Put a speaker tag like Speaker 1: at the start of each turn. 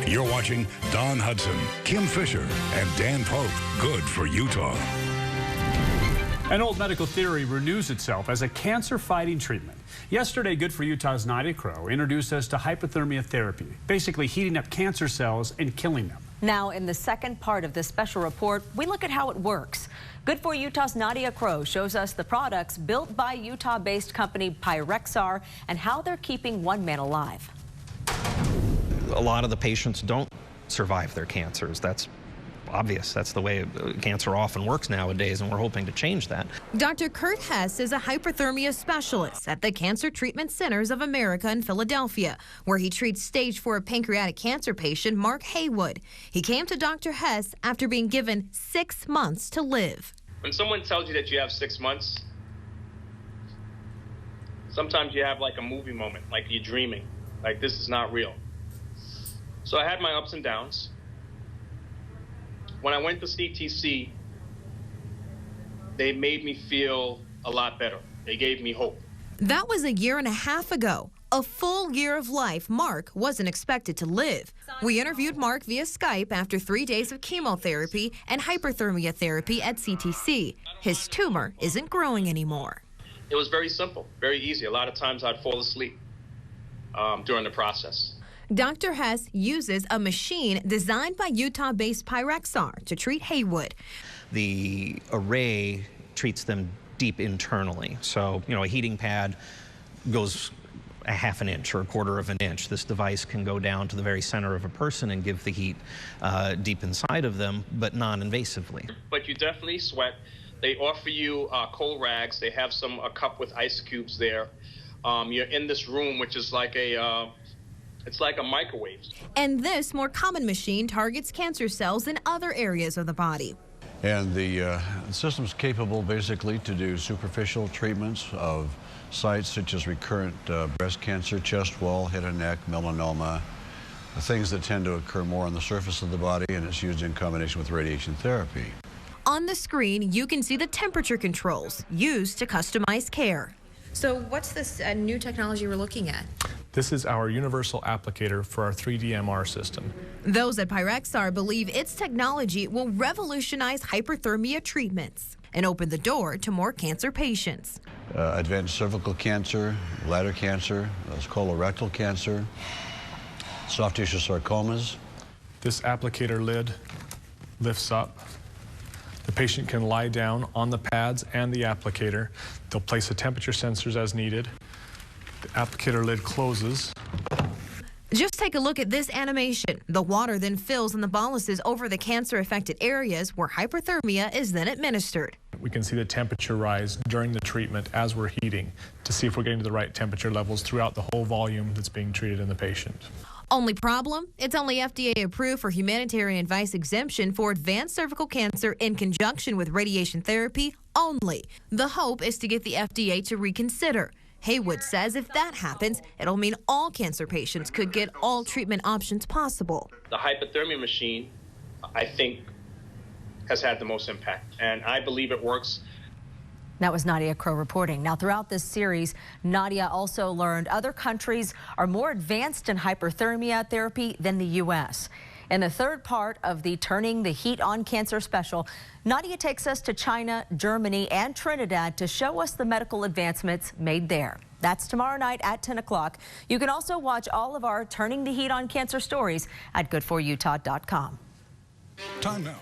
Speaker 1: You're watching Don Hudson, Kim Fisher, and Dan Pope. Good for Utah.
Speaker 2: An old medical theory renews itself as a cancer-fighting treatment. Yesterday, Good for Utah's Nadia Crow introduced us to hyperthermia therapy, basically heating up cancer cells and killing them.
Speaker 3: Now, in the second part of this special report, we look at how it works. Good for Utah's Nadia Crow shows us the products built by Utah-based company Pyrexar and how they're keeping one man alive.
Speaker 4: A lot of the patients don't survive their cancers. That's obvious. That's the way cancer often works nowadays, and we're hoping to change that.
Speaker 5: Dr. Kurt Hess is a hyperthermia specialist at the Cancer Treatment Centers of America in Philadelphia, where he treats stage 4 pancreatic cancer patient Mark Haywood. He came to Dr. Hess after being given 6 months to live.
Speaker 6: When someone tells you that you have 6 months, sometimes you have like a movie moment, like you're dreaming, like this is not real. So I had my ups and downs. When I went to CTC, they made me feel a lot better. They gave me hope.
Speaker 5: That was a year and a half ago. A full year of life Mark wasn't expected to live. We interviewed Mark via Skype after 3 days of chemotherapy and hyperthermia therapy at CTC. His tumor isn't growing anymore.
Speaker 6: It was very simple, very easy. A lot of times I'd fall asleep during the process.
Speaker 5: Dr. Hess uses a machine designed by Utah-based Pyrexar to treat Haywood.
Speaker 4: The array treats them deep internally. So, a heating pad goes a half an inch or a quarter of an inch. This device can go down to the very center of a person and give the heat deep inside of them, but non-invasively. But
Speaker 6: you definitely sweat. They offer you cold rags. They have a cup with ice cubes there. You're in this room, which is like it's like a microwave.
Speaker 5: And this more common machine targets cancer cells in other areas of the body.
Speaker 7: And the system's capable basically to do superficial treatments of sites such as recurrent breast cancer, chest wall, head and neck, melanoma, things that tend to occur more on the surface of the body, and it's used in combination with radiation therapy.
Speaker 5: On the screen, you can see the temperature controls used to customize care. So what's this new technology we're looking at?
Speaker 2: This is our universal applicator for our 3D MR system.
Speaker 5: Those at Pyrexar believe its technology will revolutionize hyperthermia treatments and open the door to more cancer patients.
Speaker 7: Advanced cervical cancer, bladder cancer, colorectal cancer, soft tissue sarcomas.
Speaker 2: This applicator lid lifts up. The patient can lie down on the pads and the applicator. They'll place the temperature sensors as needed. The applicator lid closes.
Speaker 5: Just take a look at this animation. The water then fills in the boluses over the cancer-affected areas where hyperthermia is then administered.
Speaker 2: We can see the temperature rise during the treatment as we're heating to see if we're getting to the right temperature levels throughout the whole volume that's being treated in the patient.
Speaker 5: Only problem? It's only FDA approved for humanitarian advice exemption for advanced cervical cancer in conjunction with radiation therapy only. The hope is to get the FDA to reconsider. Haywood says if that happens, it'll mean all cancer patients could get all treatment options possible.
Speaker 6: The hyperthermia machine, I think, has had the most impact, and I believe it works.
Speaker 3: That was Nadia Crow reporting. Now, throughout this series, Nadia also learned other countries are more advanced in hyperthermia therapy than the U.S. In the third part of the Turning the Heat on Cancer special, Nadia takes us to China, Germany, and Trinidad to show us the medical advancements made there. That's tomorrow night at 10 o'clock. You can also watch all of our Turning the Heat on Cancer stories at goodforutah.com.
Speaker 1: Time now.